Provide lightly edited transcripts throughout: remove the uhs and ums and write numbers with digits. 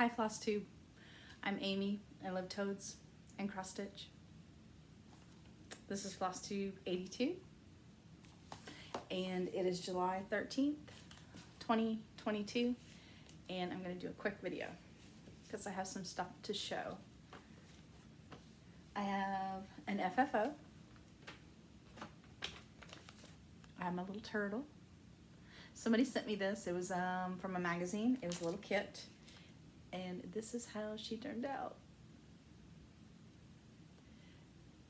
Hi Flosstube, I'm Amy. I love toads and cross stitch. This is Flosstube 82 and it is July 13th, 2022, and I'm going to do a quick video because I have some stuff to show. I have an FFO. I have my little turtle. Somebody sent me this. It was from a magazine. It was a little kit. And this is how she turned out.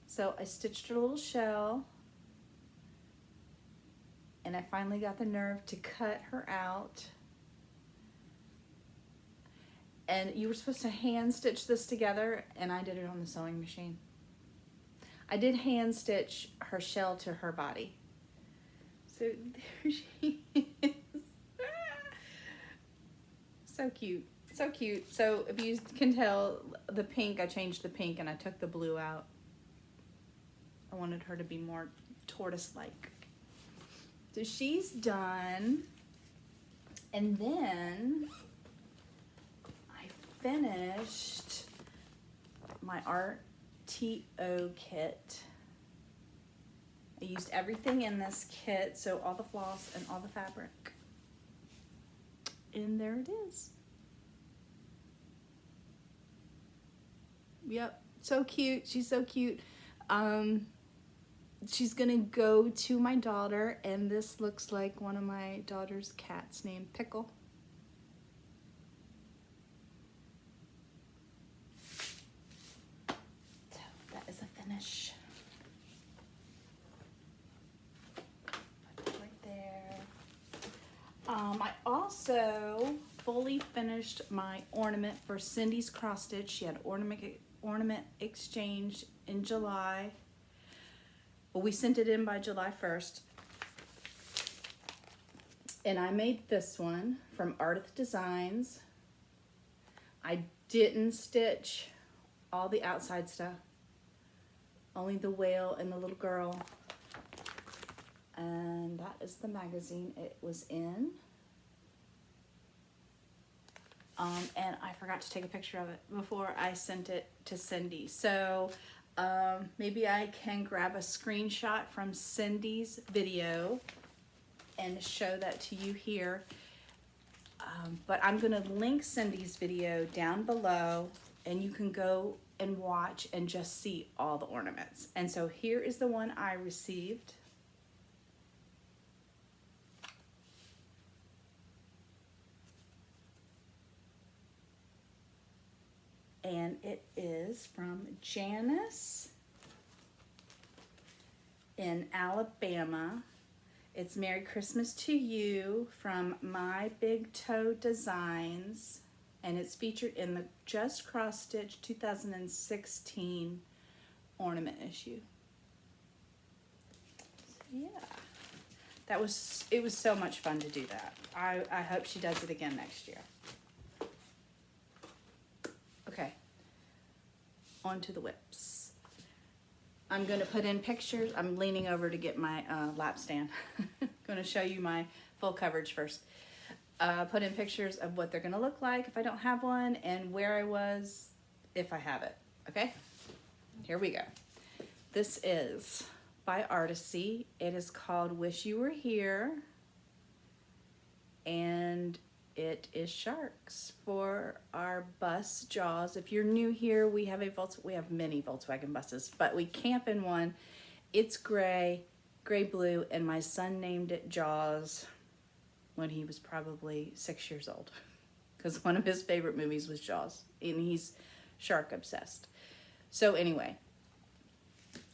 So I stitched her little shell. And I finally got the nerve to cut her out. And you were supposed to hand stitch this together, and I did it on the sewing machine. I did hand stitch her shell to her body. So there she is. So cute. So cute. So if you can tell, the pink, I changed the pink and I took the blue out. I wanted her to be more tortoise-like. So she's done. And then I finished my RTO kit. I used everything in this kit, so all the floss and all the fabric. And there it is. Yep, so cute. She's so cute. She's gonna go to my daughter, and this looks like one of my daughter's cats named Pickle. So that is a finish. Put it right there. I also fully finished my ornament for Cindy's cross stitch. She had ornament exchange in July. Well, we sent it in by July 1st. And I made this one from Artist Designs. I didn't stitch all the outside stuff, only the whale and the little girl. And that is the magazine it was in. And I forgot to take a picture of it before I sent it to Cindy. So maybe I can grab a screenshot from Cindy's video and show that to you here. But I'm gonna link Cindy's video down below, and you can go and watch and just see all the ornaments. And so here is the one I received. And it is from Janice in Alabama. It's Merry Christmas to You from My Big Toe Designs. And it's featured in the Just Cross Stitch 2016 ornament issue. So yeah, it was so much fun to do that. I hope she does it again next year. Okay, on to the whips. I'm going to put in pictures. I'm leaning over to get my lap stand. I'm going to show you my full coverage first. Put in pictures of what they're going to look like if I don't have one, and where I was if I have it. Okay, here we go. This is by Artisy. It is called Wish You Were Here, and it is sharks for our bus Jaws. If you're new here, we have many Volkswagen buses, but we camp in one. It's gray blue, and my son named it Jaws when he was probably 6 years old, because one of his favorite movies was Jaws, and he's shark obsessed. So anyway,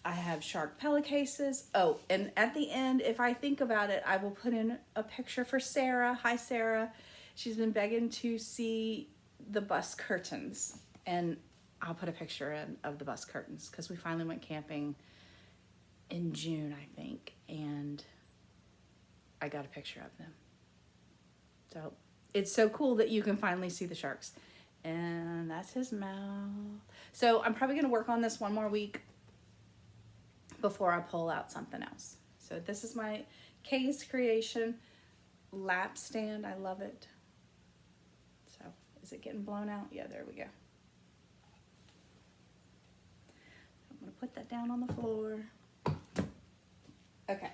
I have shark pillowcases. Oh, and at the end, if I think about it, I will put in a picture for Sarah. Hi, Sarah. She's been begging to see the bus curtains, and I'll put a picture in of the bus curtains because we finally went camping in June, I think, and I got a picture of them. So it's so cool that you can finally see the sharks. And that's his mouth. So I'm probably gonna work on this one more week before I pull out something else. So this is my Kay's Creation lap stand. I love it. So Is it getting blown out? Yeah, there we go. I'm gonna put that down on the floor. Okay,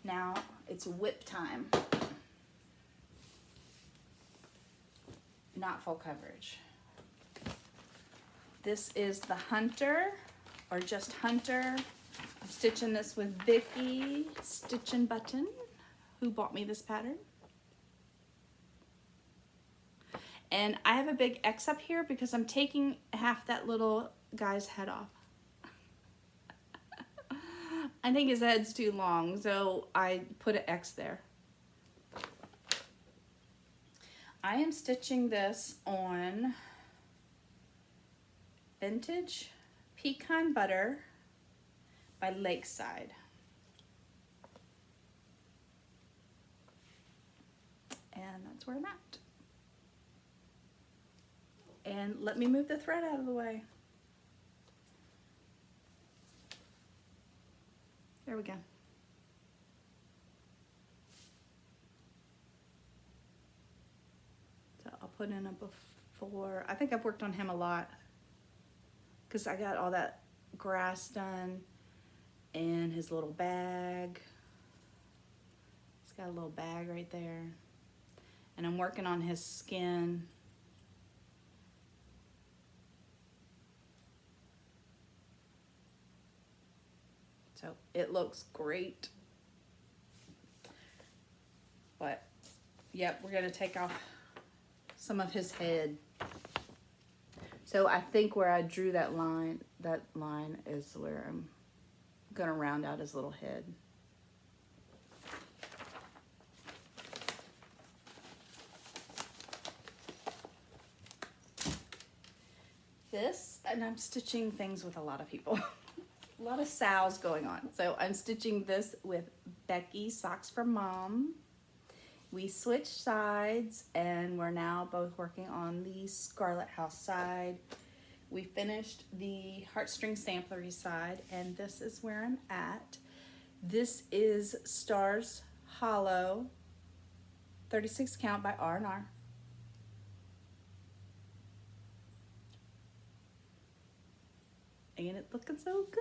now it's whip time. Not full coverage. This is the Hunter, or just Hunter. I'm stitching this with Vicky Stitch and Button, who bought me this pattern. And I have a big X up here because I'm taking half that little guy's head off. I think his head's too long, so I put an X there. I am stitching this on Vintage Pecan Butter by Lakeside. And that's where I'm at. And let me move the thread out of the way. There we go. So I'll put in a before. I think I've worked on him a lot because I got all that grass done and his little bag. He's got a little bag right there. And I'm working on his skin. So it looks great. But, yep, we're gonna take off some of his head. So I think where I drew that line is where I'm gonna round out his little head. This, and I'm stitching things with a lot of people. A lot of sows going on. So I'm stitching this with Becky Socks for Mom. We switched sides and we're now both working on the Scarlet House side. We finished the Heartstring Samplery side and this is where I'm at. This is Stars Hollow 36 count by R&R. And it's looking so good.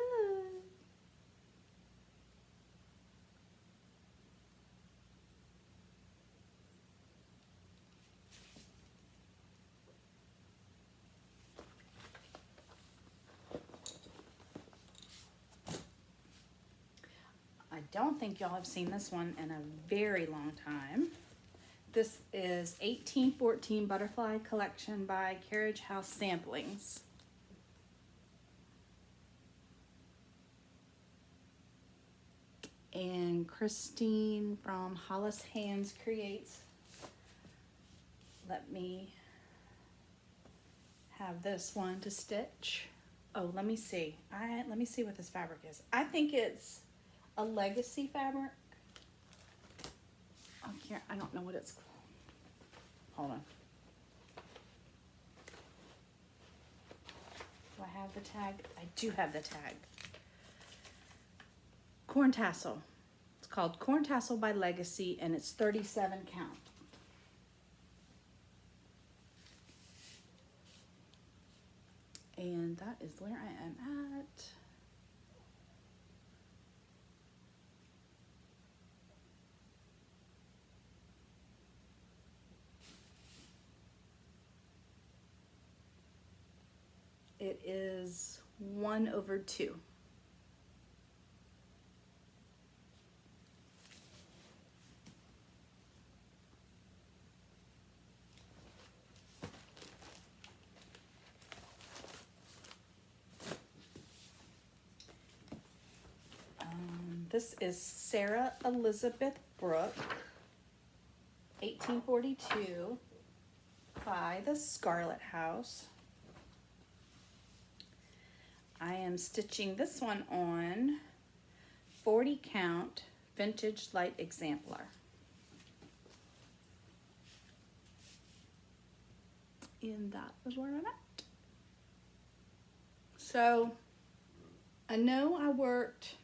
I don't think y'all have seen this one in a very long time. This is 1814 Butterfly Collection by Carriage House Samplings. And Christine from Hollis Hands Creates let me have this one to stitch. Oh, let me see. Let me see what this fabric is. I think it's a legacy fabric. I don't know what it's called. Hold on. Do I have the tag? I do have the tag. Corn Tassel. It's called Corn Tassel by Legacy and it's 37 count. And that is where I am at. It is 1/2. This is Sarah Elizabeth Brooke, 1842, by the Scarlet House. I am stitching this one on 40 count Vintage Light Exemplar. And that is where I'm at. So I know I worked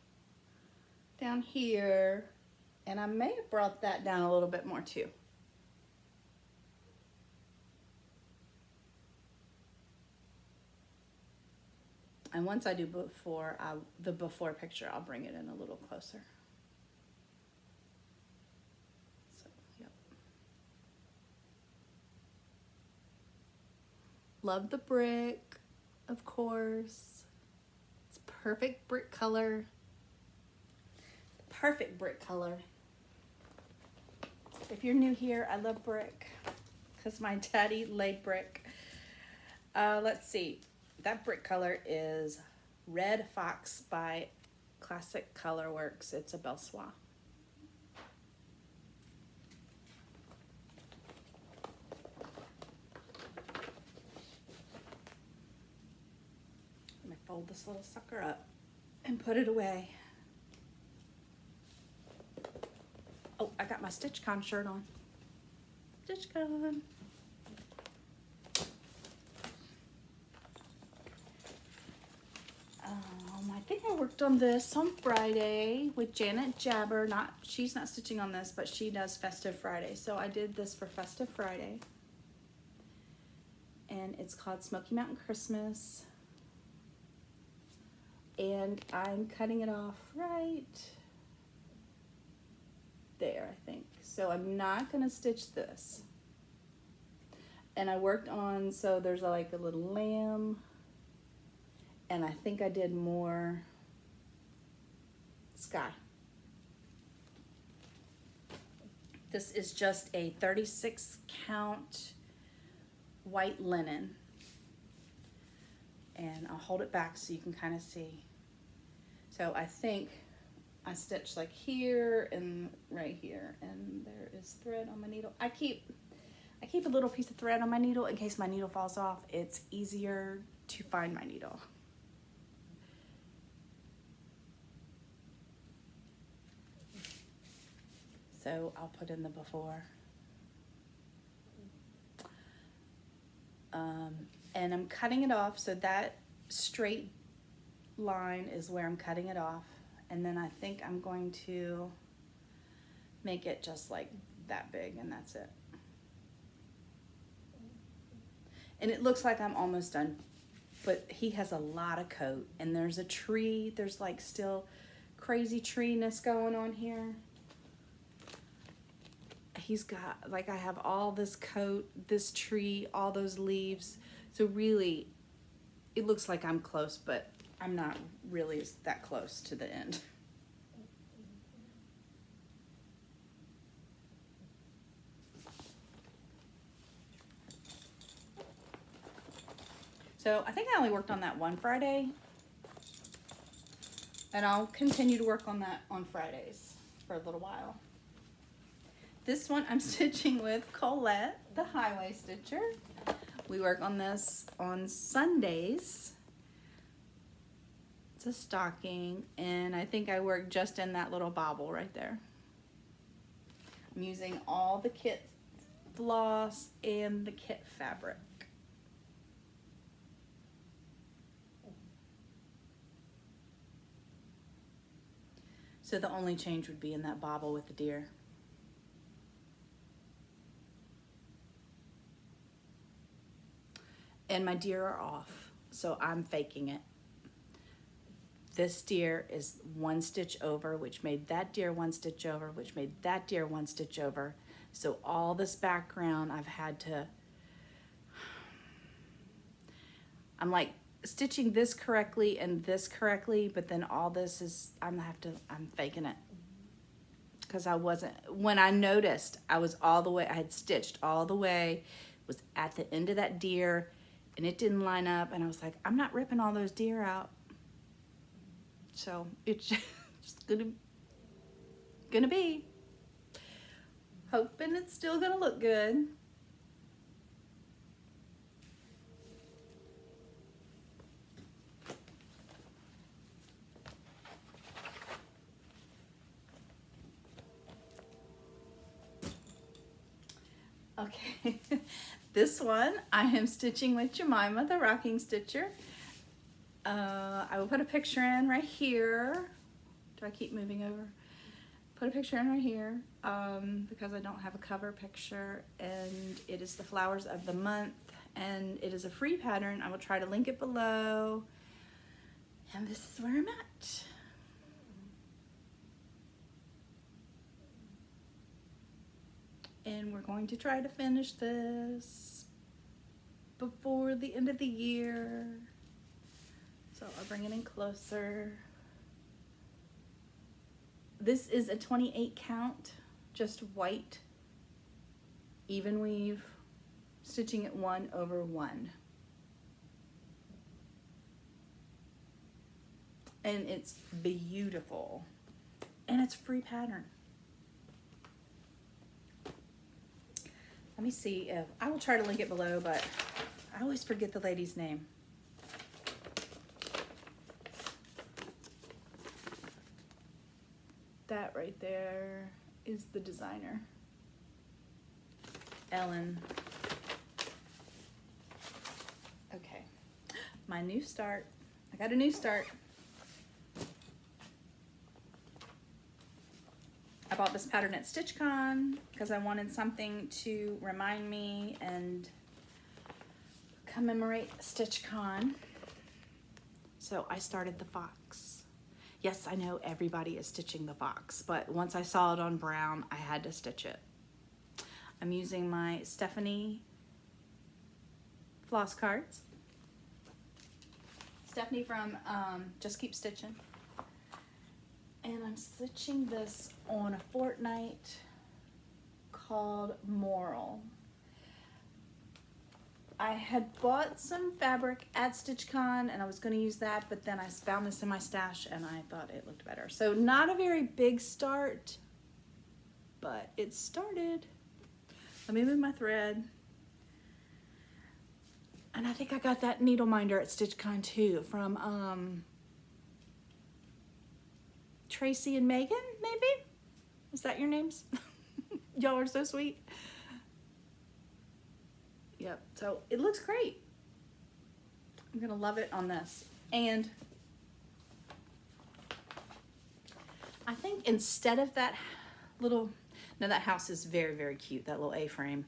down here and I may have brought that down a little bit more too. And once I do before, the before picture, I'll bring it in a little closer. So, yep. Love the brick, of course. It's perfect brick color. Perfect brick color. If you're new here, I love brick because my daddy laid brick. Let's see. That brick color is Red Fox by Classic Color Works. It's a Belsois. Let me fold this little sucker up and put it away. Oh, I got my StitchCon shirt on. StitchCon. I think I worked on this on Friday with Janet Jabber. She's not stitching on this, but she does Festive Friday. So I did this for Festive Friday. And it's called Smoky Mountain Christmas. And I'm cutting it off right there, I think. So I'm not gonna stitch this. And I worked on, so there's like a little lamb. And I think I did more sky. This is just a 36 count white linen. And I'll hold it back so you can kind of see. So I think I stitched like here and right here, and there is thread on my needle. I keep a little piece of thread on my needle in case my needle falls off. It's easier to find my needle. So I'll put in the before. And I'm cutting it off, so that straight line is where I'm cutting it off. And then I think I'm going to make it just like that big, and that's it. And it looks like I'm almost done, but he has a lot of coat, and there's a tree. There's like still crazy tree-ness going on here. He's got, like, I have all this coat, this tree, all those leaves. So really, it looks like I'm close, but I'm not really that close to the end. So I think I only worked on that one Friday. And I'll continue to work on that on Fridays for a little while. This one I'm stitching with Colette, the Highway Stitcher. We work on this on Sundays. It's a stocking, and I think I work just in that little bobble right there. I'm using all the kit floss and the kit fabric. So the only change would be in that bobble with the deer. And my deer are off, so I'm faking it. This deer is one stitch over, which made that deer one stitch over, which made that deer one stitch over. So all this background I've had to, I'm like stitching this correctly and this correctly, but then all this is, I'm faking it. Because I wasn't, when I noticed, I was all the way, I had stitched all the way, was at the end of that deer, and it didn't line up, and I was like, I'm not ripping all those deer out. So it's just gonna be. Hoping it's still gonna look good. Okay, this one I am stitching with Jemima, the rocking stitcher. I will put a picture in right here. Do I keep moving over? Put a picture in right here because I don't have a cover picture, and it is the flowers of the month, and it is a free pattern. I will try to link it below. And this is where I'm at. And we're going to try to finish this before the end of the year. So I'll bring it in closer. This is a 28 count, just white, even weave, stitching it 1 over 1. And it's beautiful. And it's a free pattern. Let me see if, I will try to link it below, but I always forget the lady's name. That right there is the designer. Ellen. Okay, my new start. I got a new start. I bought this pattern at StitchCon because I wanted something to remind me and commemorate StitchCon. So I started the fox. Yes, I know everybody is stitching the fox, but once I saw it on brown, I had to stitch it. I'm using my Stephanie floss cards. Stephanie from Just Keep Stitching. And I'm stitching this on a fortnight called Moral. I had bought some fabric at StitchCon and I was going to use that, but then I found this in my stash and I thought it looked better. So not a very big start, but it started. Let me move my thread. And I think I got that needle minder at StitchCon too from Tracy and Megan, maybe? Is that your names? Y'all are so sweet. Yep, so it looks great. I'm gonna love it on this. And I think instead of that little, now that house is very, very cute, that little A-frame.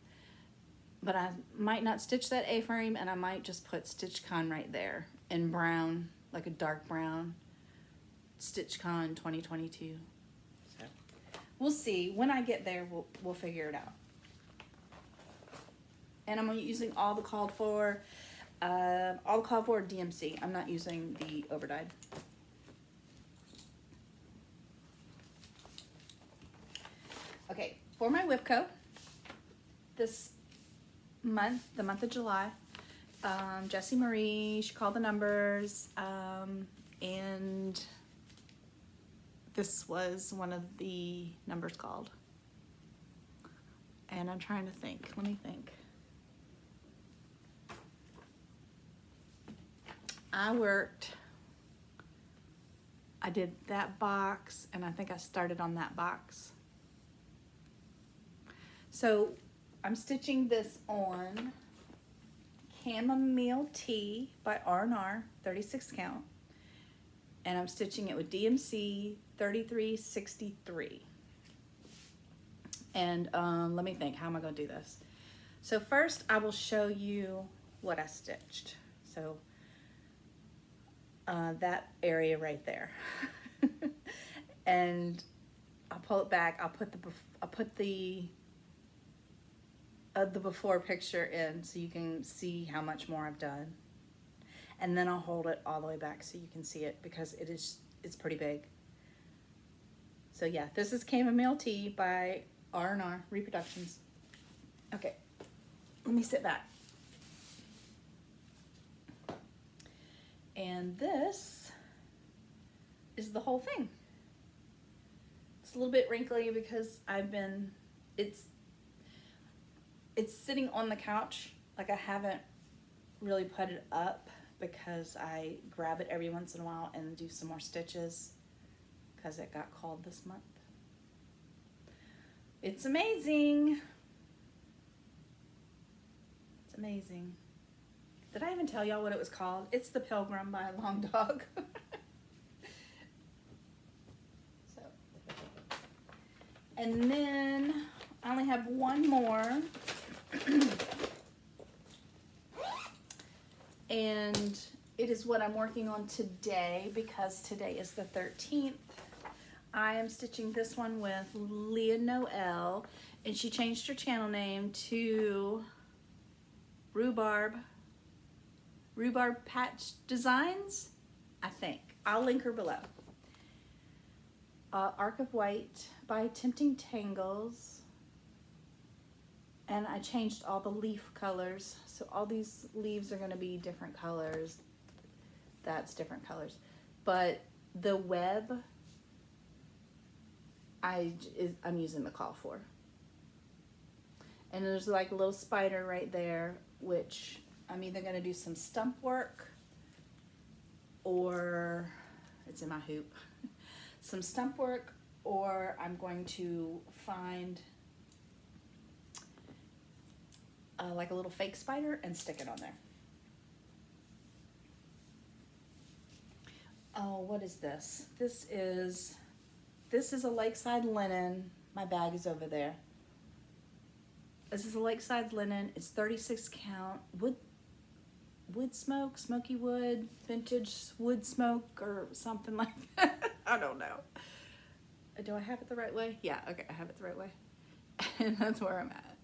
But I might not stitch that A-frame and I might just put StitchCon right there in brown, like a dark brown. StitchCon 2022. So we'll see. When I get there, we'll figure it out. And I'm using all the called for DMC. I'm not using the overdyed. Okay, for my Whipco, this month, the month of July, Jessie Marie, she called the numbers, and this was one of the numbers called. And I'm trying to think. Let me think. I did that box, and I think I started on that box. So I'm stitching this on Chamomile Tea by R&R, 36 count. And I'm stitching it with DMC 3363. And let me think, how am I gonna do this? So first I will show you what I stitched. So that area right there. And I'll pull it back, I'll put the before picture in so you can see how much more I've done. And then I'll hold it all the way back so you can see it because it's pretty big. So yeah, this is Chamomile Tea by R&R Reproductions. Okay, let me sit back. And this is the whole thing. It's a little bit wrinkly because it's sitting on the couch. Like I haven't really put it up because I grab it every once in a while and do some more stitches because it got called this month. It's amazing. It's amazing. Did I even tell y'all what it was called? It's The Pilgrim by Long Dog. So, and then I only have one more. And it is what I'm working on today because today is the 13th. I am stitching this one with Leah Noel, and she changed her channel name to Rhubarb Patch Designs, I think. I'll link her below. Arc of White by Tempting Tangles. And I changed all the leaf colors. So all these leaves are going to be different colors. That's different colors. But the web, I'm using the call for. And there's like a little spider right there, which I'm either going to do some stump work or it's in my hoop. Some stump work, or I'm going to find like a little fake spider and stick it on there. Oh, what is this? This is a Lakeside linen. My bag is over there. This is a Lakeside linen. It's 36 count. Wood smoke, smoky wood, vintage wood smoke, or something like that. I don't know. Do I have it the right way? Yeah, okay, I have it the right way. And that's where I'm at.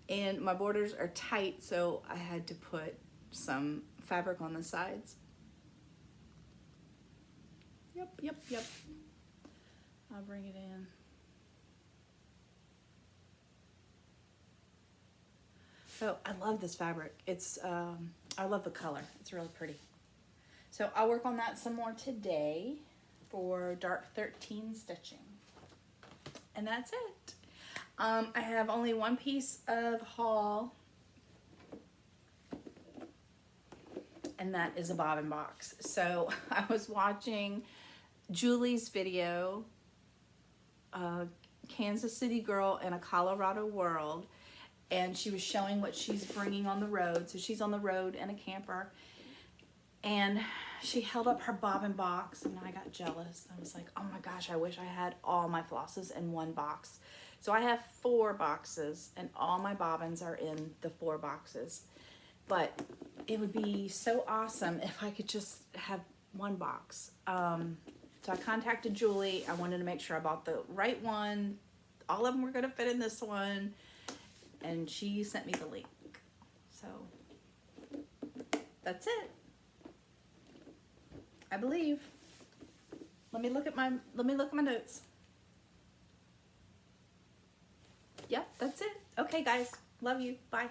And my borders are tight, so I had to put some fabric on the sides. Yep. I'll bring it in. So I love this fabric. I love the color. It's really pretty. So I'll work on that some more today for Dark 13 stitching. And that's it. I have only one piece of haul, and that is a bobbin box. So I was watching Julie's video, Kansas City Girl in a Colorado World, and she was showing what she's bringing on the road. So she's on the road in a camper, and she held up her bobbin box, and I got jealous. I was like, oh my gosh, I wish I had all my flosses in one box. So I have 4 boxes, and all my bobbins are in the 4 boxes. But it would be so awesome if I could just have one box. So I contacted Julie. I wanted to make sure I bought the right one. All of them were going to fit in this one. And she sent me the link. So that's it. I believe. Let me look at my notes. Yep, that's it. Okay, guys. Love you. Bye.